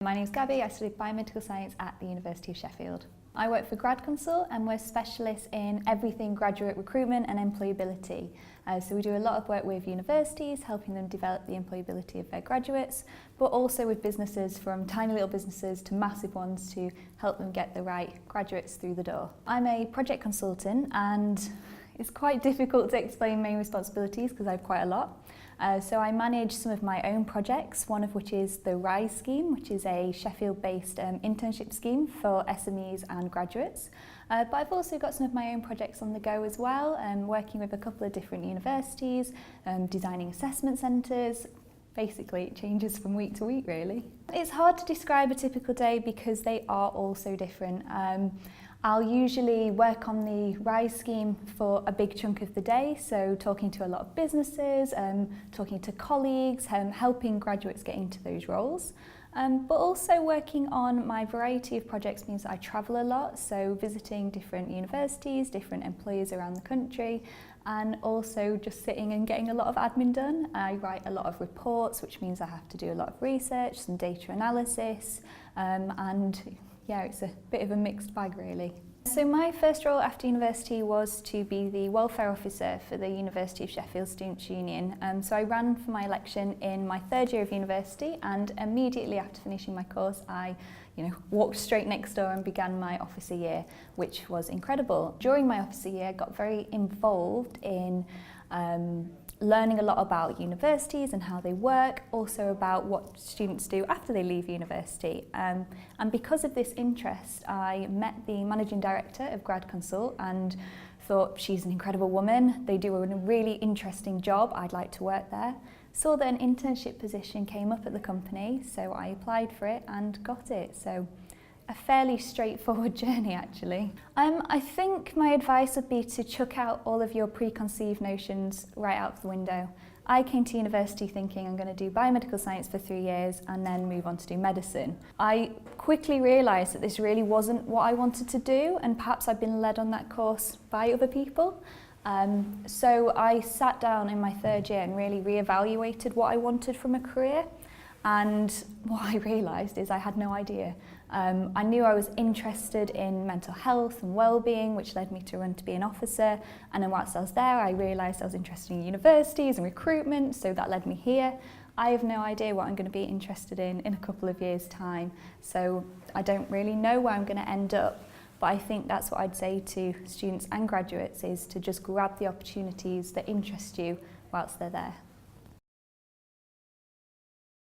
My name is Gabbi, I studied biomedical science at the University of Sheffield. I work for Grad Consult and we're specialists in everything graduate recruitment and employability. So we do a lot of work with universities, helping them develop the employability of their graduates, but also with businesses, from tiny little businesses to massive ones, to help them get the right graduates through the door. I'm a project consultant and it's quite difficult to explain main responsibilities because I have quite a lot. So I manage some of my own projects, one of which is the RISE scheme, which is a Sheffield-based internship scheme for SMEs and graduates. But I've also got some of my own projects on the go as well, working with a couple of different universities, designing assessment centres. Basically, it changes from week to week, really. It's hard to describe a typical day because they are all so different. I'll usually work on the RISE scheme for a big chunk of the day, so talking to a lot of businesses, talking to colleagues, helping graduates get into those roles. But also working on my variety of projects means that I travel a lot, so visiting different universities, different employers around the country, and also just sitting and getting a lot of admin done. I write a lot of reports, which means I have to do a lot of research, some data analysis, and yeah, it's a bit of a mixed bag really. So my first role after university was to be the welfare officer for the University of Sheffield Students' Union. So I ran for my election in my third year of university, and immediately after finishing my course I walked straight next door and began my officer year, which was incredible. During my officer year I got very involved in learning a lot about universities and how they work, also about what students do after they leave university. And because of this interest, I met the managing director of Grad Consult and thought, she's an incredible woman, they do a really interesting job, I'd like to work there. Saw that an internship position came up at the company, so I applied for it and got it. So a fairly straightforward journey actually. I think my advice would be to chuck out all of your preconceived notions right out the window. I came to university thinking I'm going to do biomedical science for 3 years and then move on to do medicine. I quickly realised that this really wasn't what I wanted to do, and perhaps I'd been led on that course by other people. So I sat down in my third year and really re-evaluated what I wanted from a career. And what I realised is I had no idea. I knew I was interested in mental health and well-being, which led me to run to be an officer. And then whilst I was there, I realised I was interested in universities and recruitment, so that led me here. I have no idea what I'm going to be interested in a couple of years' time. So I don't really know where I'm going to end up. But I think that's what I'd say to students and graduates, is to just grab the opportunities that interest you whilst they're there.